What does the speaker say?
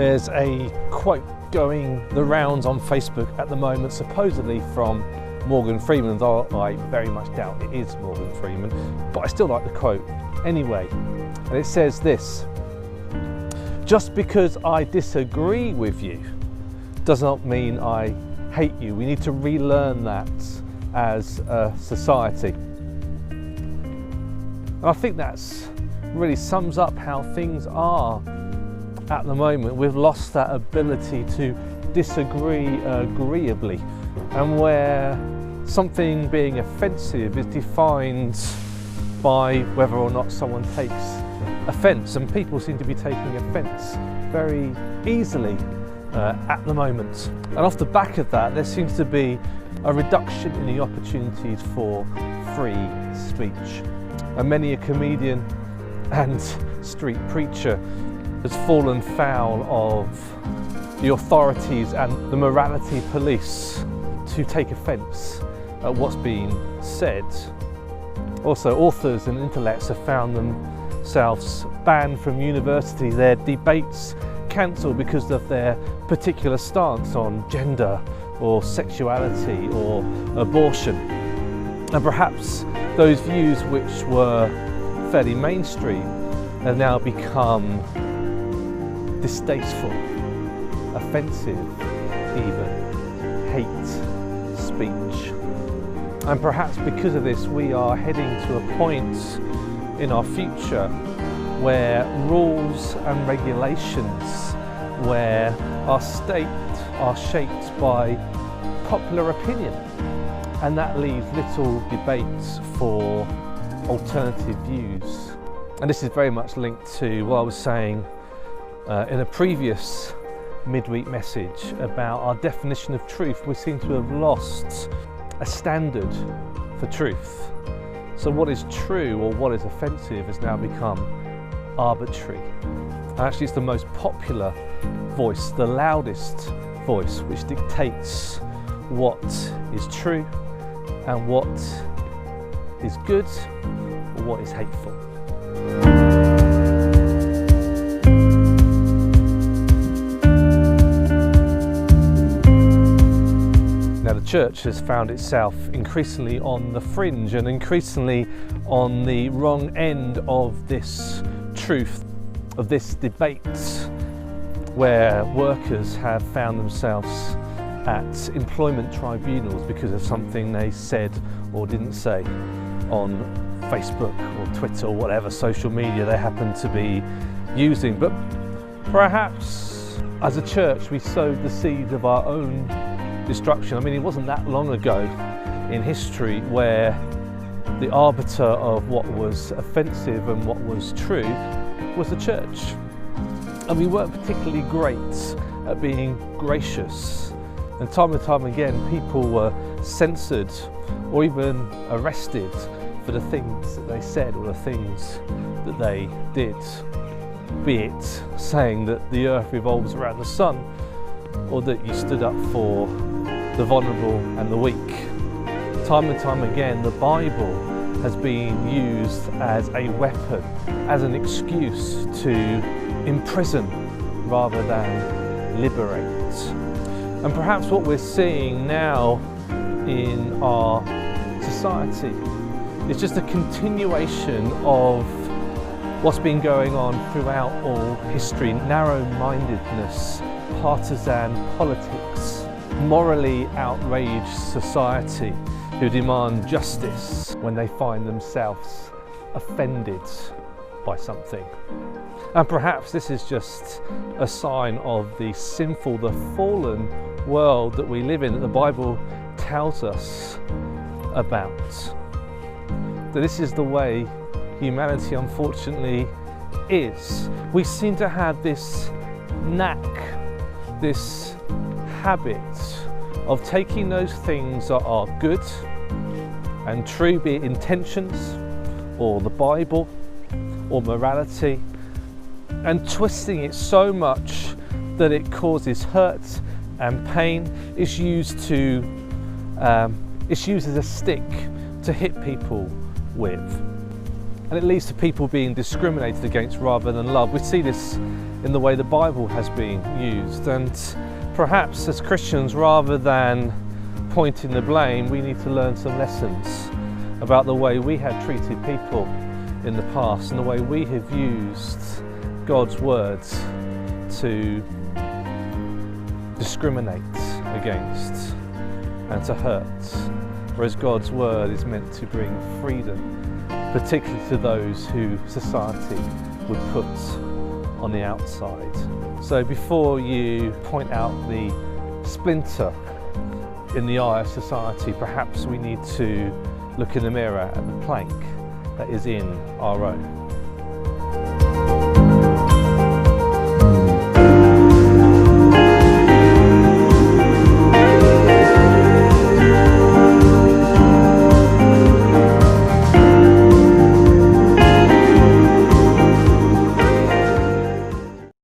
There's a quote going the rounds on Facebook at the moment, supposedly from Morgan Freeman, though I very much doubt it is Morgan Freeman, but I still like the quote anyway. And it says this: "Just because I disagree with you does not mean I hate you." We need to relearn that as a society. And I think that's really sums up how things are at the moment. We've lost that ability to disagree agreeably, and where something being offensive is defined by whether or not someone takes offence, and people seem to be taking offence very easily at the moment. And off the back of that, there seems to be a reduction in the opportunities for free speech, and many a comedian and street preacher has fallen foul of the authorities and the morality police to take offence at what's being said. Also, authors and intellects have found themselves banned from university, their debates cancelled because of their particular stance on gender or sexuality or abortion. And perhaps those views which were fairly mainstream have now become distasteful, offensive, even hate speech. And perhaps because of this, we are heading to a point in our future where rules and regulations, where our state are shaped by popular opinion, and that leaves little debates for alternative views. And this is very much linked to what I was saying in a previous midweek message about our definition of truth. We seem to have lost a standard for truth. So what is true or what is offensive has now become arbitrary. And actually it's the most popular voice, the loudest voice, which dictates what is true and what is good or what is hateful. Now, the church has found itself increasingly on the fringe and increasingly on the wrong end of this truth, of this debate, where workers have found themselves at employment tribunals because of something they said or didn't say on Facebook or Twitter or whatever social media they happen to be using. But perhaps as a church we sowed the seed of our own destruction. I mean, it wasn't that long ago in history where the arbiter of what was offensive and what was true was the church. And we weren't particularly great at being gracious. And time again, people were censored or even arrested for the things that they said or the things that they did. Be it saying that the earth revolves around the sun, or that you stood up for the vulnerable and the weak. Time and time again, the Bible has been used as a weapon, as an excuse to imprison rather than liberate. And perhaps what we're seeing now in our society is just a continuation of what's been going on throughout all history: narrow-mindedness, partisan politics, morally outraged society who demand justice when they find themselves offended by something. And perhaps this is just a sign of the sinful, the fallen world that we live in, that the Bible tells us about. That this is the way humanity unfortunately is. We seem to have this knack, this habit of taking those things that are good and true, be it intentions or the Bible or morality, and twisting it so much that it causes hurt and pain. It's used as a stick to hit people with. and it leads to people being discriminated against rather than loved. We see this in the way the Bible has been used, and perhaps as Christians, rather than pointing the blame, we need to learn some lessons about the way we have treated people in the past and the way we have used God's words to discriminate against and to hurt, whereas God's word is meant to bring freedom, particularly to those who society would put on the outside. So before you point out the splinter in the eye of society, perhaps we need to look in the mirror at the plank that is in our own.